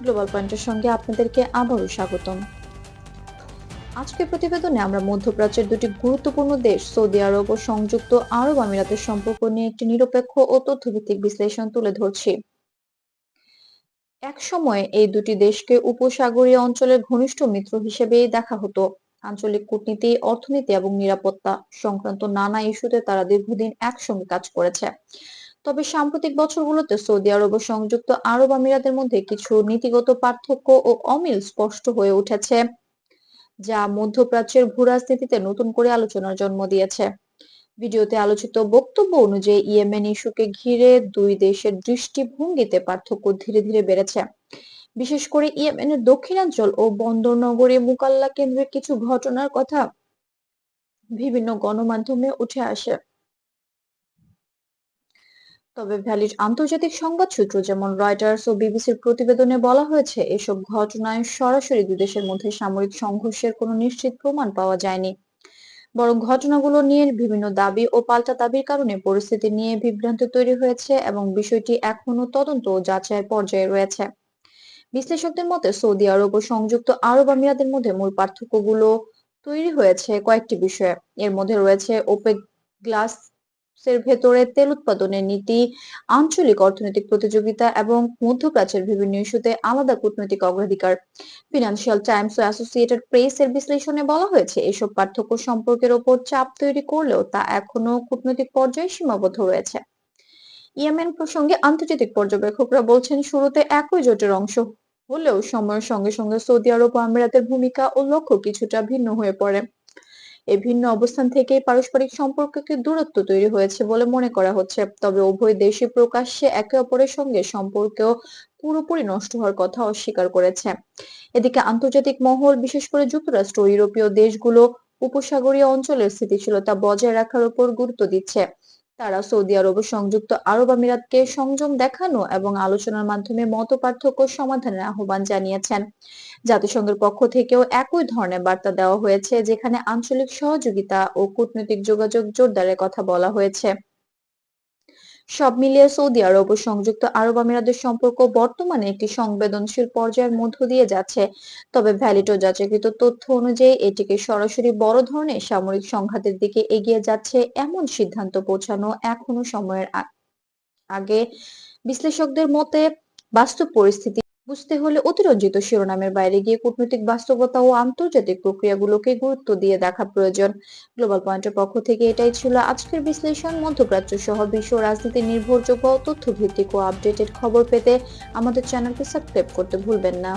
Global পয়েন্টের সঙ্গে আপনাদেরকে আবারও স্বাগতম। আজকের প্রতিবেদনে আমরা মধ্যপ্রাচ্যের দুটি গুরুত্বপূর্ণ দেশ সৌদি আরব ও সংযুক্ত আরব আমিরাতের সম্পর্ক নিয়ে একটি নিরপেক্ষ ও তথ্যভিত্তিক বিশ্লেষণ তুলে ধরছি। এক সময়ে এই দুটি দেশকে উপসাগরীয় অঞ্চলের ঘনিষ্ঠ মিত্র হিসেবেই দেখা হতো। আঞ্চলিক কূটনীতি, অর্থনীতি এবং নিরাপত্তা সংক্রান্ত নানা ইস্যুতে তারা দীর্ঘদিন একসঙ্গে কাজ করেছে। তবে সাম্প্রতিক বছরগুলোতে সৌদি আরব ও সংযুক্ত আরব আমিরাতের মধ্যে কিছু নীতিগত পার্থক্য ও অমিল স্পষ্ট হয়ে উঠেছে, যা মধ্যপ্রাচ্যের ভূরাজনীতিতে নতুন করে আলোচনার জন্ম দিয়েছে। ভিডিওতে আলোচিত বক্তব্য অনুযায়ী ইয়েমেন ইস্যুকে ঘিরে দুই দেশের দৃষ্টিভঙ্গিতে পার্থক্য ধীরে ধীরে বেড়েছে। বিশেষ করে ইয়েমেনের দক্ষিণাঞ্চল ও বন্দর নগরী মুকাল্লা কেন্দ্রের কিছু ঘটনার কথা বিভিন্ন গণমাধ্যমে উঠে আসে। তবে ভ্যালিড আন্তর্জাতিক সংবাদ সূত্র যেমন রয়টার্স ও বিবিসির প্রতিবেদনে বলা হয়েছে, এসব ঘটনায় সরাসরি দুই দেশের মধ্যে সামরিক সংঘর্ষের কোনো নিশ্চিত প্রমাণ পাওয়া যায়নি। বরং ঘটনাগুলো নিয়ে বিভিন্ন দাবি ও পাল্টা দাবির কারণে পরিস্থিতি নিয়ে বিভ্রান্তি তৈরি হয়েছে এবং বিষয়টি এখনো তদন্ত ও যাচাইয়ের পর্যায়ে রয়েছে। বিশ্লেষকদের মতে সৌদি আরব ও সংযুক্ত আরব আমিরাতের মধ্যে মূল পার্থক্যগুলো তৈরি হয়েছে কয়েকটি বিষয়ে। এর মধ্যে রয়েছে ওপেক গ্লাস এর ভেতরে তেল উৎপাদনের নীতি, আঞ্চলিক অর্থনৈতিক প্রতিযোগিতা এবং মধ্যপ্রাচ্যের বিভিন্ন ইস্যুতে আলাদা কূটনৈতিক অগ্রাধিকার। ফিনান্সিয়াল টাইমস ও অ্যাসোসিয়েটেড প্রেস এর বিশ্লেষণে বলা হয়েছে, এসব পার্থক্য সম্পর্কের ওপর চাপ তৈরি করলেও তা এখনো কূটনৈতিক পর্যায়ে সীমাবদ্ধ রয়েছে। ইয়েমেন প্রসঙ্গে আন্তর্জাতিক পর্যবেক্ষকরা বলছেন, শুরুতে একই জোটের অংশ হলেও সময়ের সঙ্গে সঙ্গে সৌদি আরব ও আমিরাতের ভূমিকা ও লক্ষ্য কিছুটা ভিন্ন হয়ে পড়ে। এই ভিন্ন অবস্থান থেকেই পারস্পরিক সম্পর্ককে দূরত্ব তৈরি হয়েছে বলে মনে করা হচ্ছে। তবে উভয় দেশই প্রকাশ্যে একে অপরের সঙ্গে সম্পর্কেও পুরোপুরি নষ্ট হওয়ার কথা অস্বীকার করেছে। এদিকে আন্তর্জাতিক মহল, বিশেষ করে যুক্তরাষ্ট্র ও ইউরোপীয় দেশগুলো উপসাগরীয় অঞ্চলের স্থিতিশীলতা বজায় রাখার উপর গুরুত্ব দিচ্ছে। তারা সৌদি আরব ও সংযুক্ত আরব আমিরাতকে সংযম দেখানো এবং আলোচনার মাধ্যমে মতপার্থক্য সমাধানের আহ্বান জানিয়েছেন। জাতিসংঘের পক্ষ থেকেও একই ধরনের বার্তা দেওয়া হয়েছে, যেখানে আঞ্চলিক সহযোগিতা ও কূটনৈতিক যোগাযোগ জোরদারের কথা বলা হয়েছে। সব মিলিয়ে সৌদি আরব ও সংযুক্ত আরব আমিরাতের সম্পর্ক বর্তমানে একটি সংবেদনশীল পর্যায়ের মধ্য দিয়ে যাচ্ছে। তবে ভ্যালিড ও যাচাইকৃত তথ্য অনুযায়ী এটিকে সরাসরি বড় ধরনের সামরিক সংঘাতের দিকে এগিয়ে যাচ্ছে এমন সিদ্ধান্ত পৌঁছানো এখনো সময়ের আগে। বিশ্লেষকদের মতে, বাস্তব পরিস্থিতি বুঝতে হলে অতিরঞ্জিত শিরোনামের বাইরে গিয়ে কূটনৈতিক বাস্তবতা ও আন্তর্জাতিক প্রক্রিয়াগুলোকে গুরুত্ব দিয়ে দেখা প্রয়োজন। গ্লোবাল পয়েন্টের পক্ষ থেকে এটাই ছিল আজকের বিশ্লেষণ। মধ্যপ্রাচ্য সহ বিশ্ব রাজনীতির নির্ভরযোগ্য তথ্যভিত্তিক ও আপডেটেড খবর পেতে আমাদের চ্যানেলকে সাবস্ক্রাইব করতে ভুলবেন না।